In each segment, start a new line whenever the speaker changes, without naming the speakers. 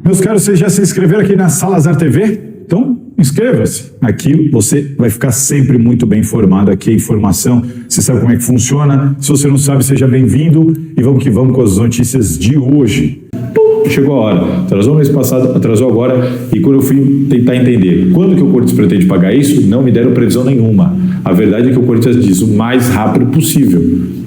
Meus caros, vocês já se inscreveram aqui na Salazar TV? Então, inscreva-se. Aqui você vai ficar sempre muito bem informado. Aqui é informação, você sabe como é que funciona. Se você não sabe, seja bem-vindo. E vamos que vamos com as notícias de hoje. Chegou a hora. Atrasou mês passado, atrasou agora. E quando eu fui tentar entender quando que o Corinthians pretende pagar isso, não me deram previsão nenhuma. A verdade é que o Corinthians diz o mais rápido possível.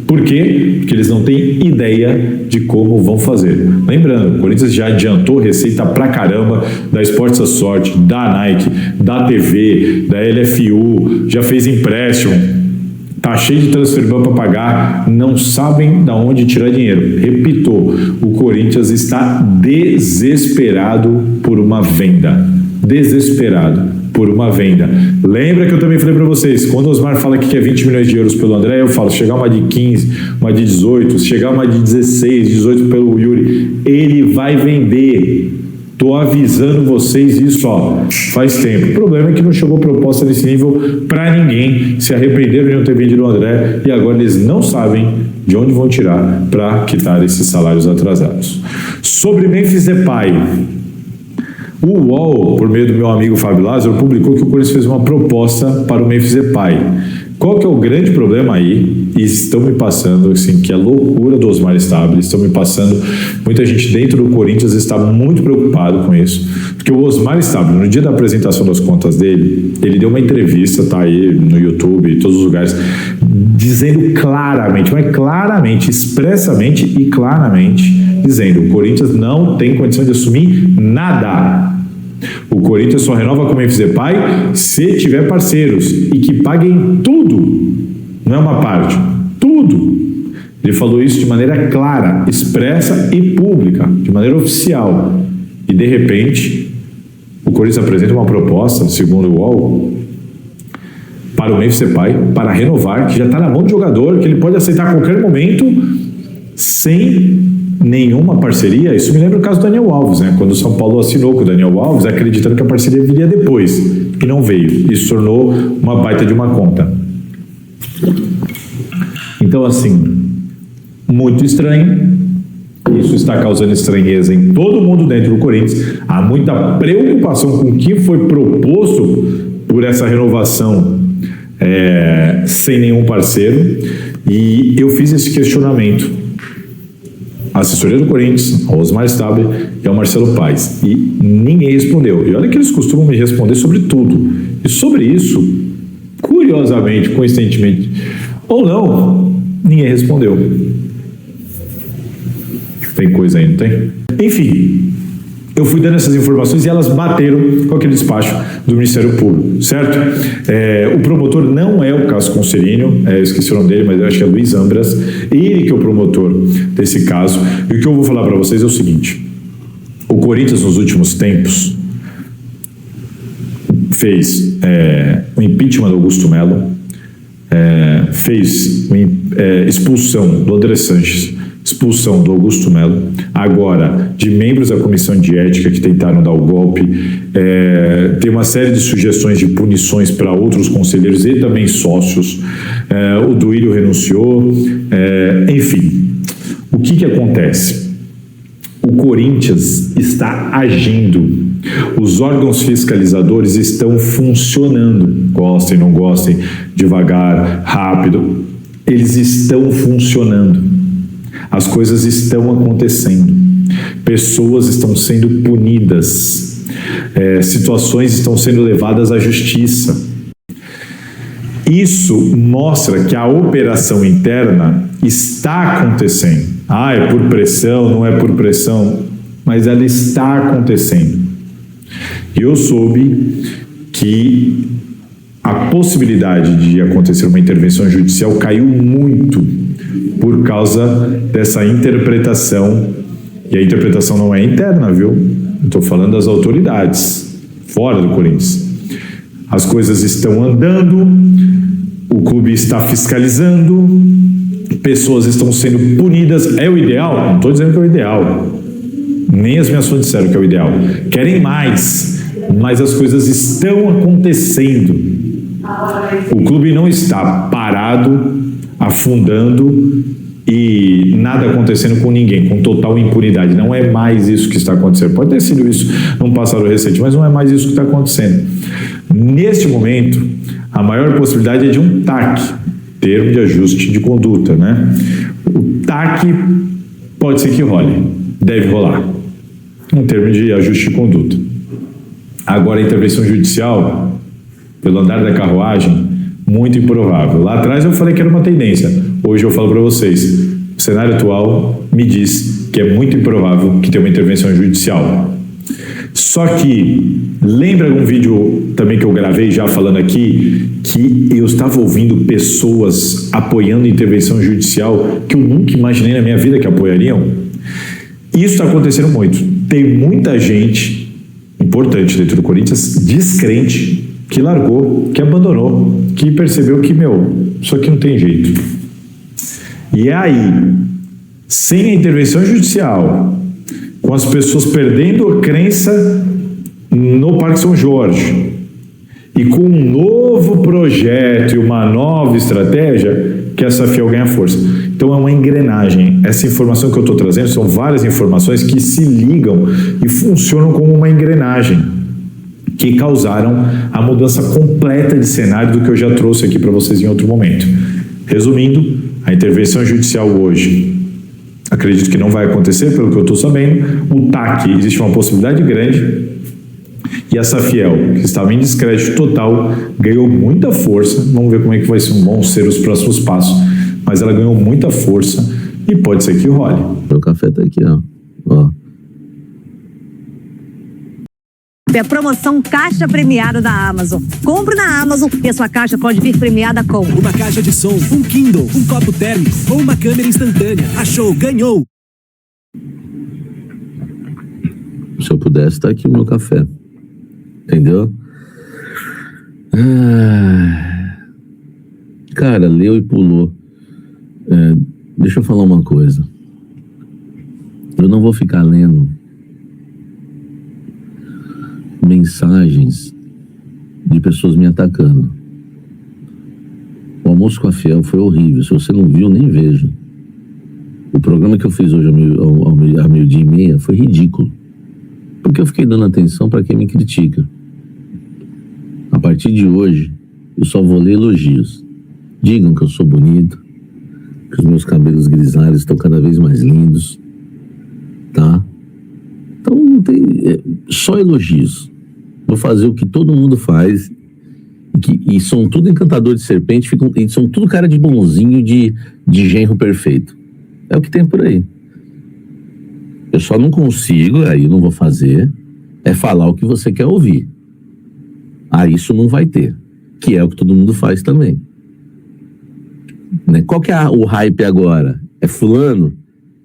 Por quê? Porque eles não têm ideia de como vão fazer. Lembrando, o Corinthians já adiantou receita pra caramba da Esportes à Sorte, da Nike, da TV, da LFU, já fez empréstimo, tá cheio de transferban para pagar, não sabem de onde tirar dinheiro. Repito, o Corinthians está desesperado por uma venda. Desesperado por uma venda. Lembra que eu também falei para vocês, quando o Osmar fala que quer 20 milhões de euros pelo André, eu falo, se chegar uma de 15, uma de 18, se chegar uma de 16, 18 pelo Yuri, ele vai vender. Tô avisando vocês isso, ó, faz tempo. O problema é que não chegou proposta nesse nível para ninguém. Se arrependeram de não ter vendido o André e agora eles não sabem de onde vão tirar para quitar esses salários atrasados. Sobre Memphis Depay, o UOL, por meio do meu amigo Fábio Lázaro, publicou que o Corinthians fez uma proposta para o Memphis Depay. Qual que é o grande problema aí? E estão me passando, assim, que é a loucura do Osmar Stabile, estão me passando, muita gente dentro do Corinthians está muito preocupado com isso, porque o Osmar Stabile, no dia da apresentação das contas dele, ele deu uma entrevista, tá aí no YouTube, em todos os lugares, dizendo claramente, mas claramente, expressamente e claramente, dizendo, o Corinthians não tem condição de assumir nada. O Corinthians só renova com o Memphis Depay se tiver parceiros e que paguem tudo, não é uma parte, tudo. Ele falou isso de maneira clara, expressa e pública, de maneira oficial. E de repente, o Corinthians apresenta uma proposta, segundo o UOL, para o Memphis Depay, para renovar, que já está na mão do jogador, que ele pode aceitar a qualquer momento, sem nenhuma parceria. Isso me lembra o caso do Daniel Alves, né? Quando o São Paulo assinou com o Daniel Alves, acreditando que a parceria viria depois, que não veio. Isso tornou uma baita de uma conta. Então, assim, muito estranho. Isso está causando estranheza em todo mundo dentro do Corinthians. Há muita preocupação com o que foi proposto por essa renovação sem nenhum parceiro. E eu fiz esse questionamento. A assessoria do Corinthians, ao Osmar Stabile e ao Marcelo Paes. E ninguém respondeu. E olha que eles costumam me responder sobre tudo. E sobre isso, curiosamente, coincidentemente, ou não, ninguém respondeu. Tem coisa aí, não tem? Enfim, eu fui dando essas informações e elas bateram com aquele despacho do Ministério Público, certo? O promotor não é o Cássio Concerino, esqueci o nome dele, mas eu acho que é Luiz Ambras, ele que é o promotor desse caso. E o que eu vou falar para vocês é o seguinte: o Corinthians nos últimos tempos fez o impeachment do Augusto Melo, fez expulsão do André Sanches, expulsão do Augusto Melo, agora de membros da comissão de ética que tentaram dar o golpe, tem uma série de sugestões de punições para outros conselheiros e também sócios, o Duílio renunciou, enfim, o que acontece? O Corinthians está agindo, os órgãos fiscalizadores estão funcionando, gostem, não gostem, devagar, rápido, eles estão funcionando. As coisas estão acontecendo, pessoas estão sendo punidas, situações estão sendo levadas à justiça. Isso mostra que a operação interna está acontecendo. É por pressão, não é por pressão, mas ela está acontecendo. E eu soube que a possibilidade de acontecer uma intervenção judicial caiu muito por causa dessa interpretação, e a interpretação não é interna, viu? Estou falando das autoridades, fora do Corinthians. As coisas estão andando, o clube está fiscalizando, pessoas estão sendo punidas. É o ideal? Não estou dizendo que é o ideal. Nem as minhas fontes disseram que é o ideal. Querem mais, mas as coisas estão acontecendo. O clube não está parado, afundando e nada acontecendo com ninguém, com total impunidade. Não é mais isso que está acontecendo. Pode ter sido isso num passado recente, mas não é mais isso que está acontecendo. Neste momento, a maior possibilidade é de um TAC, termo de ajuste de conduta, né? O TAC pode ser que role, deve rolar, um termo de ajuste de conduta. Agora, a intervenção judicial, pelo andar da carruagem, muito improvável. Lá atrás eu falei que era uma tendência, hoje eu falo para vocês, o cenário atual me diz que é muito improvável que tenha uma intervenção judicial. Só que, lembra um vídeo também que eu gravei já falando aqui, que eu estava ouvindo pessoas apoiando intervenção judicial que eu nunca imaginei na minha vida que apoiariam? Isso está acontecendo muito. Tem muita gente importante dentro do Corinthians, descrente, que largou, que abandonou, que percebeu que, isso aqui não tem jeito. E aí, sem a intervenção judicial, com as pessoas perdendo a crença no Parque São Jorge, e com um novo projeto e uma nova estratégia, que essa Fiel ganha força. Então é uma engrenagem. Essa informação que eu estou trazendo são várias informações que se ligam e funcionam como uma engrenagem, que causaram a mudança completa de cenário do que eu já trouxe aqui para vocês em outro momento. Resumindo, a intervenção judicial hoje, acredito que não vai acontecer, pelo que eu estou sabendo. O TAC, existe uma possibilidade grande. E essa Fiel, que estava em descrédito total, ganhou muita força. Vamos ver como é que vão ser os próximos passos. Mas ela ganhou muita força e pode ser que role.
Meu café tá aqui, ó.
É a promoção Caixa Premiada da Amazon. Compre na Amazon e a sua caixa pode vir premiada com
uma caixa de som, um Kindle, um copo térmico ou uma câmera instantânea. Achou, ganhou!
Se eu pudesse, tá aqui o meu café. Entendeu? Cara, leu e pulou. Deixa eu falar uma coisa. Eu não vou ficar lendo mensagens de pessoas me atacando. O almoço com a Fiel foi horrível. Se você não viu, nem veja. O programa que eu fiz hoje ao meio-dia e meia foi ridículo. Porque eu fiquei dando atenção para quem me critica. A partir de hoje, eu só vou ler elogios. Digam que eu sou bonito, que os meus cabelos grisalhos estão cada vez mais lindos, tá? Então não tem só elogios. Vou fazer o que todo mundo faz e são tudo encantador de serpente, e são tudo cara de bonzinho, de genro perfeito. É o que tem por aí. Eu só não consigo, aí não vou fazer, é falar o que você quer ouvir. Isso não vai ter, que é o que todo mundo faz também. Né? Qual que é o hype agora? É fulano?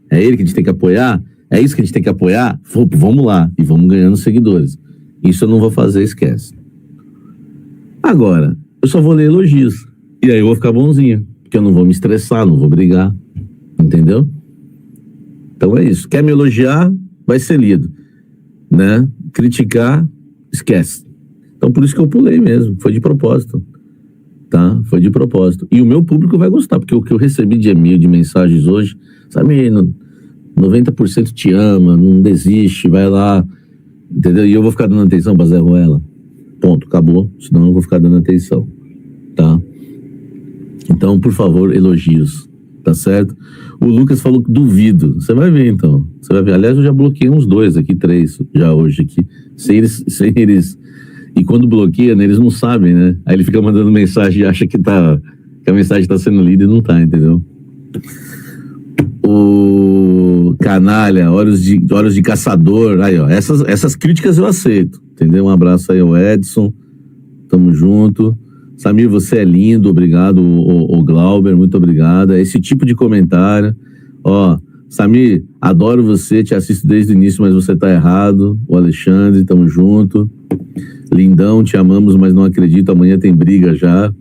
É ele que a gente tem que apoiar? É isso que a gente tem que apoiar? Vamos lá, e vamos ganhando seguidores. Isso eu não vou fazer, esquece. Agora, eu só vou ler elogios. E aí eu vou ficar bonzinho, porque eu não vou me estressar, não vou brigar. Entendeu? Então é isso. Quer me elogiar, vai ser lido. Né? Criticar, esquece. Então por isso que eu pulei mesmo. Foi de propósito. Tá? Foi de propósito. E o meu público vai gostar, porque o que eu recebi de e-mail, de mensagens hoje, sabe, 90% te ama, não desiste, vai lá, entendeu? E eu vou ficar dando atenção pra Zé Ruela. Ponto, acabou. Senão eu não vou ficar dando atenção. Tá? Então, por favor, elogios. Tá certo? O Lucas falou que duvido. Você vai ver, então. Você vai ver. Aliás, eu já bloqueei uns 2 aqui, 3 já hoje aqui. Sem eles... E quando bloqueia, né, eles não sabem, né? Aí ele fica mandando mensagem e acha que a mensagem tá sendo lida e não tá, entendeu? O canalha, olhos de caçador. Aí, ó. Essas críticas eu aceito. Entendeu? Um abraço aí ao Edson. Tamo junto. Samir, você é lindo, obrigado, o Glauber, muito obrigado. Esse tipo de comentário, Samir, adoro você, te assisto desde o início, mas você tá errado. O Alexandre, tamo junto. Lindão, te amamos, mas não acredito, amanhã tem briga já.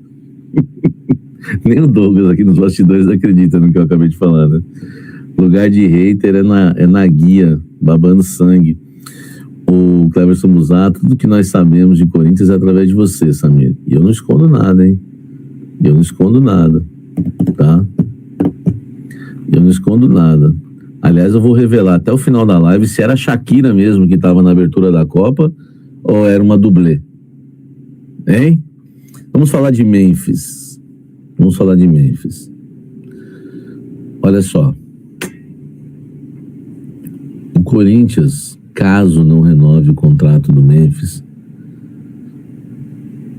Nem o Douglas aqui nos bastidores acredita no que eu acabei de falar, né? Lugar de hater é na guia, babando sangue. O Cleverson Musato, tudo que nós sabemos de Corinthians é através de você, Samir. E eu não escondo nada, hein? Eu não escondo nada, tá? Eu não escondo nada. Aliás, eu vou revelar até o final da live se era a Shakira mesmo que estava na abertura da Copa ou era uma dublê. Hein? Vamos falar de Memphis. Olha só. O Corinthians, caso não renove o contrato do Memphis,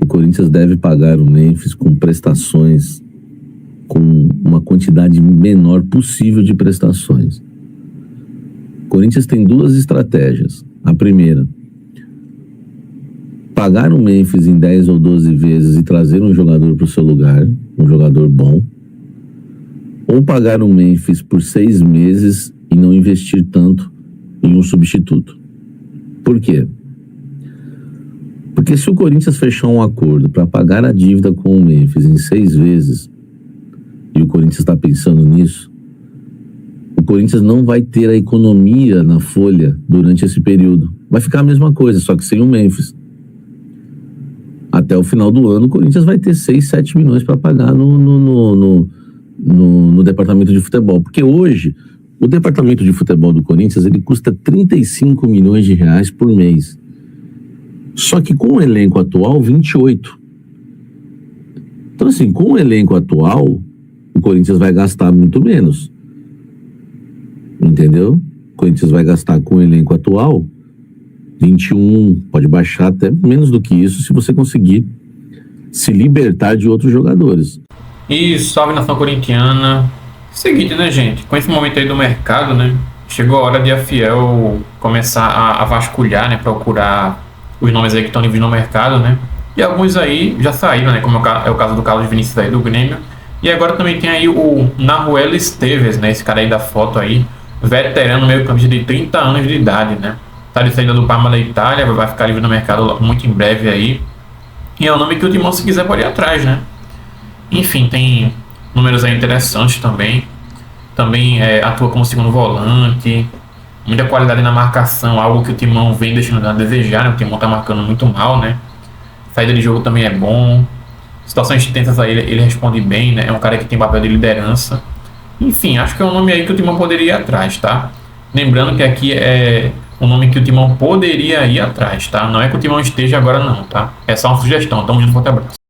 o Corinthians deve pagar o Memphis com prestações, com uma quantidade menor possível de prestações. O Corinthians tem duas estratégias. A primeira, pagar o Memphis em 10 ou 12 vezes e trazer um jogador para o seu lugar, um jogador bom, ou pagar o Memphis por 6 meses e não investir tanto em um substituto. Por quê? Porque se o Corinthians fechar um acordo para pagar a dívida com o Memphis em 6 vezes, e o Corinthians está pensando nisso, o Corinthians não vai ter a economia na folha durante esse período. Vai ficar a mesma coisa, só que sem o Memphis. Até o final do ano, o Corinthians vai ter 6, 7 milhões para pagar no departamento de futebol. Porque hoje, o departamento de futebol do Corinthians, ele custa 35 milhões de reais por mês. Só que com o elenco atual, 28. Então assim, com o elenco atual, o Corinthians vai gastar muito menos. Entendeu? O Corinthians vai gastar com o elenco atual 21, pode baixar até menos do que isso se você conseguir se libertar de outros jogadores.
E salve nação corintiana. Seguinte, né, gente? Com esse momento aí do mercado, né? Chegou a hora de a Fiel começar a vasculhar, né? Procurar os nomes aí que estão livres no mercado, né? E alguns aí já saíram, né? Como é o caso do Carlos Vinícius aí do Grêmio. E agora também tem aí o Nahuel Esteves, né? Esse cara aí da foto aí, veterano, meio campista de 30 anos de idade, né? Tá de saída do Parma da Itália, vai ficar livre no mercado muito em breve aí. E é um nome que o Timão, se quiser, pode ir atrás, né? Enfim, tem números aí interessantes também. Também atua como segundo volante. Muita qualidade na marcação, algo que o Timão vem deixando a desejar, né? O Timão tá marcando muito mal, né? Saída de jogo também é bom. Situações tensas aí ele responde bem, né? É um cara que tem papel de liderança. Enfim, acho que é um nome aí que o Timão poderia ir atrás, tá? Lembrando que aqui é um nome que o Timão poderia ir atrás, tá? Não é que o Timão esteja agora não, tá? É só uma sugestão. Tamo junto, forte abraço.